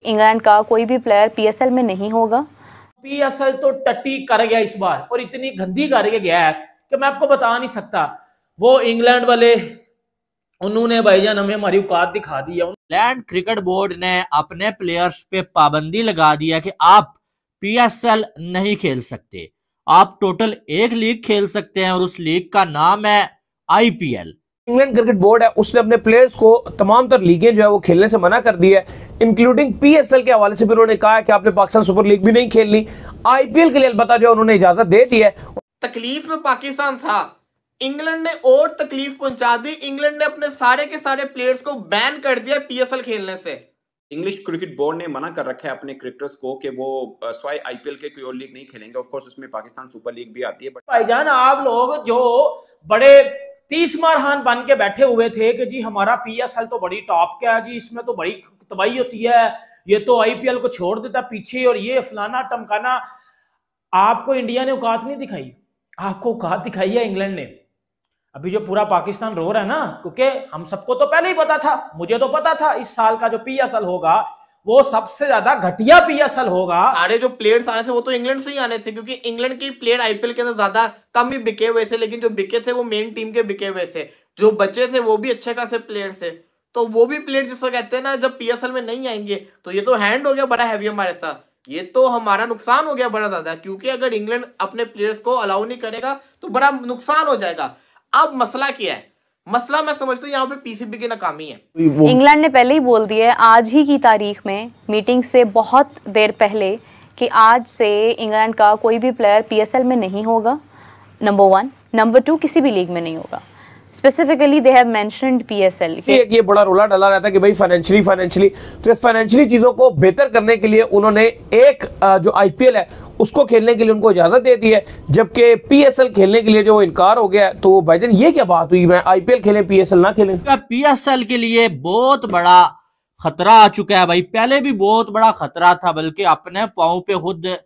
England का कोई भी प्लेयर पीएसएल में नहीं होगा। पीएसएल तो टट्टी कर गया इस बार, और इतनी गंदी करके गया है कि मैं आपको बता नहीं सकता। वो इंग्लैंड वाले, उन्होंने भाईजान हमें हमारी औकात दिखा दी है। इंग्लैंड क्रिकेट बोर्ड ने अपने प्लेयर्स पे पाबंदी लगा दी है कि आप पीएसएल नहीं खेल सकते, आप टोटल एक लीग खेल सकते हैं और उस लीग का नाम है आईपीएल। इंग्लैंड क्रिकेट बोर्ड है, उसने अपने प्लेयर्स को तमाम तर लीगें जो है वो खेलने से मना कर दी है, इंक्लूडिंग पीएसएल के हवाले से भी उन्होंने कहा है कि आपने पाकिस्तान सुपर लीग भी नहीं खेलनी। आईपीएल के लिए अलबत्ता जो उन्होंने इजाजत दे दी है। तकलीफ में पाकिस्तान था, इंग्लैंड ने और तकलीफ पहुंचा दी। इंग्लैंड ने अपने सारे के सारे प्लेयर्स को बैन कर दिया पीएसएल खेलने से। इंग्लिश क्रिकेट बोर्ड ने मना कर रखा है अपने क्रिकेटर्स को कि वो स्वाय आईपीएल के कोई और लीग नहीं खेलेंगे। ऑफ कोर्स उसमें पाकिस्तान सुपर लीग भी आती है। बट भाईजान आप लोग जो बड़े 30 मारहान बन के बैठे हुए थे कि जी हमारा पीएसएल तो बड़ी टॉप क्या है जी, इसमें तो बड़ी तबाही होती है, ये तो आईपीएल को छोड़ देता पीछे और ये फलाना टमकाना। आपको इंडिया ने औकात नहीं दिखाई, आपको औकात दिखाई है इंग्लैंड ने। अभी जो पूरा पाकिस्तान रो रहा है ना, क्योंकि हम सबको तो पहले ही पता था, मुझे तो पता था इस साल का जो पीएसएल होगा वो सबसे ज्यादा घटिया पीएसएल होगा। सारे जो प्लेयर्स आने थे वो तो इंग्लैंड से ही आने थे, क्योंकि इंग्लैंड के प्लेयर आईपीएल के अंदर ज्यादा कम ही बिके हुए थे, लेकिन जो बिके थे वो मेन टीम के बिके हुए थे। जो बचे थे वो भी अच्छे खासे प्लेयर थे, तो वो भी प्लेयर जिसको कहते हैं ना, जब पीएसएल में नहीं आएंगे तो ये तो हैंड हो गया बड़ा हैवी हमारे साथ, ये तो हमारा नुकसान हो गया बड़ा ज्यादा। क्योंकि अगर इंग्लैंड अपने प्लेयर्स को अलाउ नहीं करेगा तो बड़ा नुकसान हो जाएगा। अब मसला क्या है? मसला मैं समझता हूँ यहाँ पे पीसीबी की नाकामी है। इंग्लैंड ने पहले ही बोल दिया है आज ही की तारीख में, मीटिंग से बहुत देर पहले, कि आज से इंग्लैंड का कोई भी प्लेयर पीएसएल में नहीं होगा, नंबर 1। नंबर 2, किसी भी लीग में नहीं होगा। Specifically they have mentioned PSL. ये बड़ा रोला डला रहता है कि भाई फाइनेंशियली तो इस फाइनेंशियली चीजों को बेहतर करने के लिए उन्होंने एक जो आईपीएल है उसको खेलने के लिए उनको इजाजत दे दी है, जबकि पीएसएल खेलने के लिए जो इनकार हो गया। तो भाईजान ये क्या बात हुई, मैं आईपीएल खेलें पीएसएल ना खेलें? पीएसएल के लिए बहुत बड़ा खतरा आ चुका है भाई। पहले भी बहुत बड़ा खतरा था, बल्कि अपने पांव पे खुद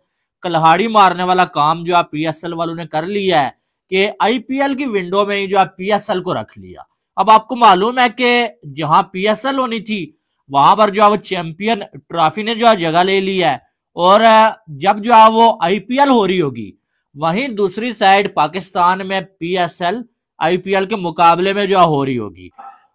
कल्हाड़ी मारने वाला काम जो आप पीएसएल वालों ने कर लिया है कि आईपीएल की विंडो में ही जो आप पीएसएल को रख लिया। अब आपको मालूम है कि जहां पीएसएल होनी थी वहां पर जो है वो चैंपियन ट्रॉफी ने जो है जगह ले लिया है, और जब जो है वो आईपीएल हो रही होगी वहीं दूसरी साइड पाकिस्तान में पीएसएल आईपीएल के मुकाबले में जो हो रही होगी,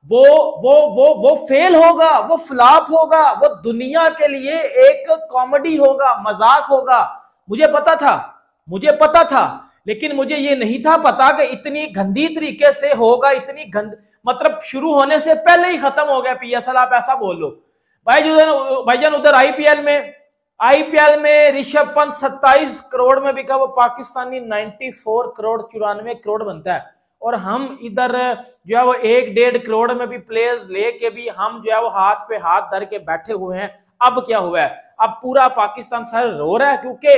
वो फेल होगा, वो फ्लॉप होगा, वो दुनिया के लिए एक कॉमेडी होगा, मजाक होगा। मुझे पता था, लेकिन मुझे ये नहीं था पता कि इतनी गंदी तरीके से होगा, इतनी मतलब शुरू होने से पहले ही खत्म हो गया पीएसएल। आप ऐसा बोल लो भाईजान। उधर आईपीएल में ऋषभ पंत 27 करोड़ में बिका, वो पाकिस्तानी 94 करोड़ 94 करोड़ बनता है, और हम इधर जो है वो 1-1.5 करोड़ में भी प्लेयर्स लेके भी हम जो है वो हाथ पे हाथ धर के बैठे हुए हैं। अब क्या हुआ है? अब पूरा पाकिस्तान सर रो रहा है, क्योंकि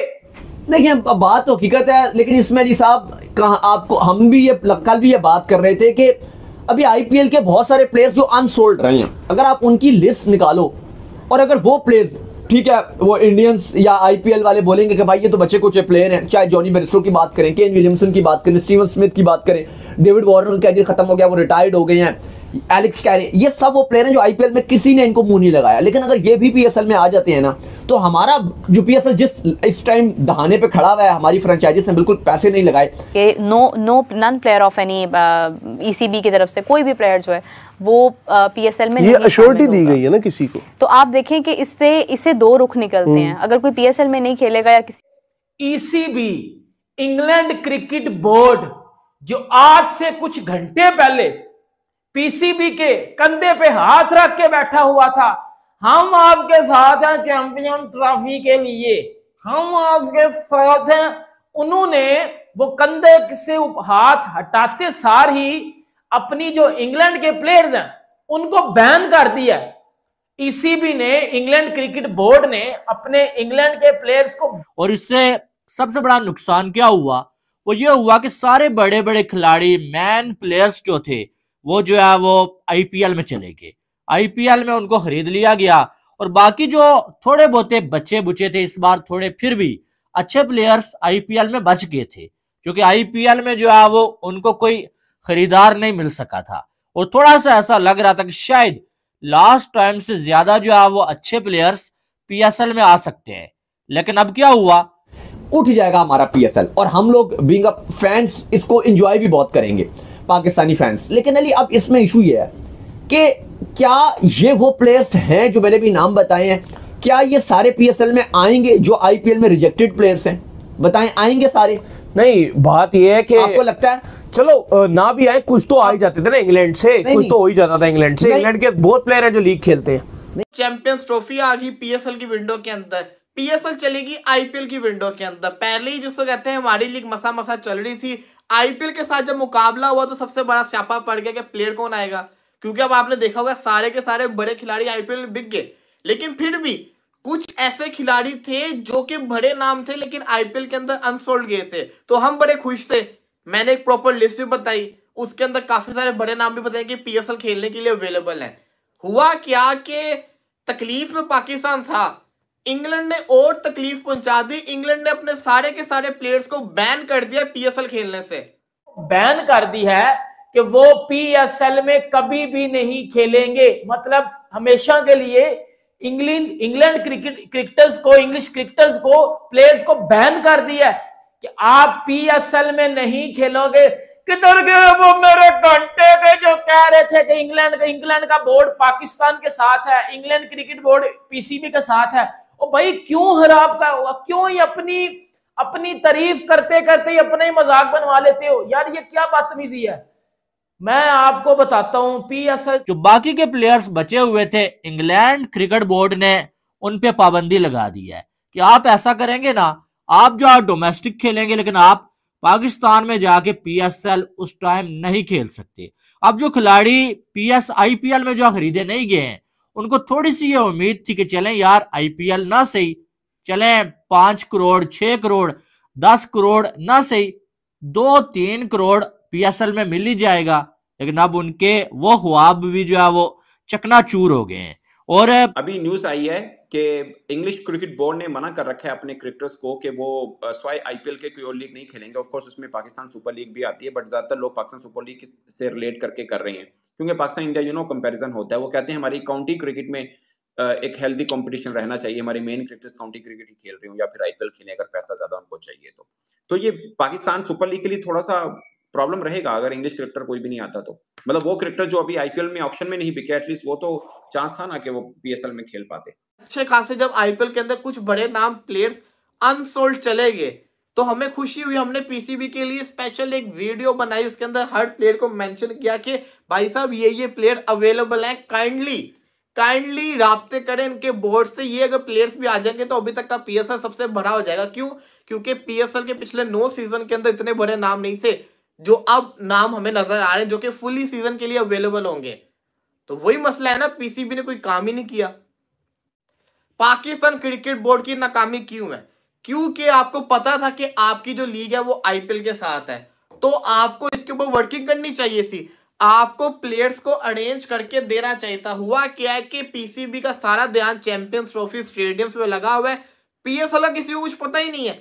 देखिए बात तो हकीकत है, लेकिन इसमें जी साहब कहा आपको, हम भी ये कल भी ये बात कर रहे थे कि अभी आईपीएल के बहुत सारे प्लेयर्स जो अनसोल्ड रहे हैं, अगर आप उनकी लिस्ट निकालो और अगर वो प्लेयर्स, ठीक है, वो इंडियंस या आईपीएल वाले बोलेंगे कि भाई ये तो बच्चे कुछ प्लेयर हैं, चाहे जॉनी बेरिस्टो की बात करें, केन विलियमसन की बात करें, स्टीवन स्मिथ की बात करें, डेविड वार्नर का कैरियर खत्म हो गया, वो रिटायर्ड हो गए हैं, एलेक्स कैरे, ये सब वो प्लेयर हैं जो आईपीएल में किसी ने इनको मुंह नहीं लगाया। लेकिन अगर ये भी पीएसएल में आ जाते हैं ना, तो हमारा जो पीएसएल जिस इस टाइम दहाने पे खड़ा हुआ है, हमारी फ्रेंचाइजीज ने बिल्कुल पैसे नहीं लगाए। None player of any ECB की तरफ से कोई भी प्लेयर जो है वो पीएसएल में ये अश्योरिटी दी गई है ना किसी को। तो आप देखें कि इससे दो रुख निकलते हैं। अगर कोई पीएसएल में नहीं खेलेगा या किसी ईसीबी, इंग्लैंड क्रिकेट बोर्ड, जो आज से कुछ घंटे पहले पीसीबी के कंधे पे हाथ रख के बैठा हुआ था, हम आपके साथ हैं चैंपियन ट्रॉफी के लिए, हम आपके साथ हैं, उन्होंने वो कंधे से हाथ हटाते सार ही अपनी जो इंग्लैंड के प्लेयर्स हैं उनको बैन कर दिया। ईसीबी ने, इंग्लैंड क्रिकेट बोर्ड ने अपने इंग्लैंड के प्लेयर्स को, और इससे सबसे बड़ा नुकसान क्या हुआ, वो ये हुआ कि सारे बड़े बड़े खिलाड़ी, मैन प्लेयर्स जो थे, वो जो है वो आईपीएल में चले गए। आईपीएल में उनको खरीद लिया गया, और बाकी जो थोड़े बहुते बच्चे बुचे थे, इस बार थोड़े फिर भी अच्छे प्लेयर्स आईपीएल में बच गए थे, क्योंकि आईपीएल में जो है वो उनको कोई खरीदार नहीं मिल सका था। और थोड़ा सा ऐसा लग रहा था कि शायद लास्ट टाइम से ज्यादा जो है वो अच्छे प्लेयर्स पीएसएल में आ सकते हैं। लेकिन अब क्या हुआ, उठ जाएगा हमारा पीएसएल और हम लोग बीइंग अ फैंस इसको एंजॉय भी बहुत करेंगे, पाकिस्तानी फैंस। लेकिन अली अब इसमें इशू ये है कि क्या ये वो प्लेयर्स हैं जो मैंने भी नाम बताए हैं, क्या ये सारे पीएसएल में आएंगे जो आईपीएल में रिजेक्टेड प्लेयर्स हैं? बताएं, आएंगे सारे? नहीं, बात ये है कि आपको लगता है चलो ना भी आए, कुछ तो आ ही जाते थे ना इंग्लैंड से, कुछ तो हो ही जाता था इंग्लैंड से। इंग्लैंड के बहुत प्लेयर हैं जो लीग खेलते हैं। चैंपियंस ट्रॉफी आ गई पीएसएल की विंडो के अंदर, पीएसएल चलेगी आईपीएल की विंडो के अंदर। पहले ही जिसको कहते हैं हमारी लीग मसा मसा चल रही थी, आईपीएल के साथ जब मुकाबला हुआ तो सबसे बड़ा स्यापा पड़ गया कि प्लेयर कौन आएगा, क्योंकि अब आपने देखा होगा सारे के सारे बड़े खिलाड़ी आईपीएल में बिक गए। लेकिन फिर भी कुछ ऐसे खिलाड़ी थे जो कि बड़े नाम थे लेकिन आईपीएल के अंदर अनसोल्ड गए थे, तो हम बड़े खुश थे। मैंने एक प्रॉपर लिस्ट भी बताई, उसके अंदर काफी सारे बड़े नाम भी बताए कि पीएसएल खेलने के लिए अवेलेबल है। हुआ क्या कि तकलीफ में पाकिस्तान था, इंग्लैंड ने और तकलीफ पहुंचा दी। इंग्लैंड ने अपने सारे के सारे प्लेयर्स को बैन कर दिया पीएसएल खेलने से। बैन कर दी है कि वो पीएसएल में कभी भी नहीं खेलेंगे, मतलब हमेशा के लिए इंग्लैंड क्रिकेटर्स को, इंग्लिश क्रिकेटर्स को, प्लेयर्स को बैन कर दिया है कि आप पीएसएल में नहीं खेलोगे। किधर गए वो मेरे घंटे के जो कह रहे थे कि इंग्लैंड का बोर्ड पाकिस्तान के साथ है, इंग्लैंड क्रिकेट बोर्ड पीसीबी के साथ है। और भाई क्यों खराब का हुआ, क्यों ही अपनी तारीफ करते करते ही अपने ही मजाक बनवा लेते हो यार, ये क्या बदतमीजी है। मैं आपको बताता हूं पीएसएल जो बाकी के प्लेयर्स बचे हुए थे, इंग्लैंड क्रिकेट बोर्ड ने उन पे पाबंदी लगा दी है कि आप ऐसा करेंगे ना, आप जो डोमेस्टिक खेलेंगे लेकिन आप पाकिस्तान में जाके पीएसएल उस टाइम नहीं खेल सकते। अब जो खिलाड़ी आईपीएल में जो खरीदे नहीं गए हैं, उनको थोड़ी सी ये उम्मीद थी कि चलें यार आईपीएल ना सही, चलें 5 करोड़ 6 करोड़ 10 करोड़ ना सही 2-3 करोड़ पीएसएल में मिल ही जाएगा। लेकिन अब उनके वो ख्वाब भी जो है वो चकनाचूर हो गए हैं। और अभी न्यूज आई है कि इंग्लिश क्रिकेट बोर्ड ने मना कर रखा है अपने क्रिकेटर्स को कि वो स्वाई आईपीएल के कोई और लीग नहीं खेलेंगे। ऑफ कोर्स उसमें पाकिस्तान सुपर लीग भी आती है, बट ज्यादातर लोग पाकिस्तान सुपर लीग से रिलेट करके कर रहे हैं, क्योंकि पाकिस्तान इंडिया कंपैरिजन होता है। वो कहते हैं हमारी काउंटी क्रिकेट में एक हेल्दी कंपटीशन रहना चाहिए, हमारे मेन क्रिकेटर्स काउंटी क्रिकेट ही खेल रहे हो या फिर आईपीएल खेलें अगर पैसा ज्यादा उनको चाहिए तो ये पाकिस्तान सुपर लीग के लिए थोड़ा सा प्रॉब्लम रहेगा अगर इंग्लिश क्रिकेटर कोई भी नहीं आता तो। मतलब वो क्रिकेटर जो अभी आईपीएल में ऑक्शन में नहीं बिके, एटलीस्ट वो तो चांस था ना कि वो पीएसएल में खेल पाते। अच्छे खासे जब आईपीएल के अंदर कुछ बड़े नाम प्लेयर्स अनसोल्ड चले गए तो हमें खुशी हुई। हमने पीसीबी के लिए स्पेशल एक वीडियो बनाई, उसके अंदर हर प्लेयर को मेंशन किया कि भाई साहब ये प्लेयर अवेलेबल हैं, काइंडली राब्ते करें इनके बोर्ड से। ये अगर प्लेयर्स भी आ जाएंगे तो अभी तक का पीएसएल सबसे बड़ा हो जाएगा। क्यों? क्योंकि पीएसएल के पिछले 9 सीजन के अंदर इतने बड़े नाम नहीं थे जो अब नाम हमें नजर आ रहे हैं, जो कि फुली सीजन के लिए अवेलेबल होंगे। तो वही मसला है ना, पीसीबी ने कोई काम ही नहीं किया। पाकिस्तान क्रिकेट बोर्ड की नाकामी क्यों है? क्योंकि आपको पता था कि आपकी जो लीग है वो आईपीएल के साथ है, तो आपको इसके ऊपर वर्किंग करनी चाहिए थी, आपको प्लेयर्स को अरेंज करके देना चाहिए था। हुआ क्या है कि पीसीबी का सारा ध्यान चैंपियंस ट्रॉफी स्टेडियम्स पे लगा हुआ है, पीएसएल का किसी को कुछ पता ही नहीं है।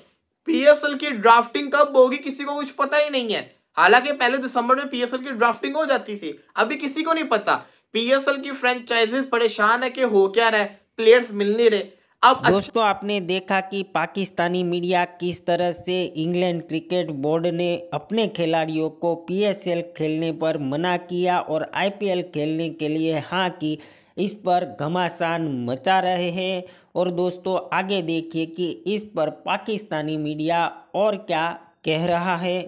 पीएसएल की ड्राफ्टिंग कब होगी किसी को कुछ पता ही नहीं है। हालांकि पहले दिसंबर में पीएसएल की ड्राफ्टिंग हो जाती थी, अभी किसी को नहीं पता। पीएसएल की फ्रेंचाइजीज परेशान है कि हो क्या रहा है, प्लेयर्स मिल नहीं रहे। अब दोस्तों आपने देखा कि पाकिस्तानी मीडिया किस तरह से इंग्लैंड क्रिकेट बोर्ड ने अपने खिलाड़ियों को पीएसएल खेलने पर मना किया और आईपीएल खेलने के लिए हाँ की, इस पर घमासान मचा रहे हैं। और दोस्तों आगे देखिए कि इस पर पाकिस्तानी मीडिया और क्या कह रहा है।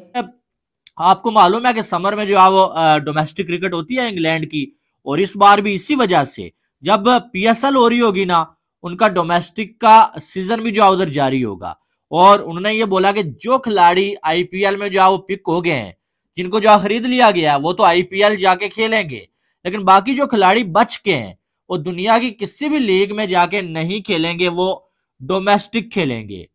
आपको मालूम है कि समर में जो है वो डोमेस्टिक क्रिकेट होती है इंग्लैंड की, और इस बार भी इसी वजह से जब पीएसएल हो रही होगी ना, उनका डोमेस्टिक का सीजन भी जो है उधर जारी होगा। और उन्होंने ये बोला कि जो खिलाड़ी आईपीएल में जो है वो पिक हो गए हैं, जिनको जो खरीद लिया गया है, वो तो आईपीएल जाके खेलेंगे, लेकिन बाकी जो खिलाड़ी बच के हैं वो दुनिया की किसी भी लीग में जाके नहीं खेलेंगे, वो डोमेस्टिक खेलेंगे।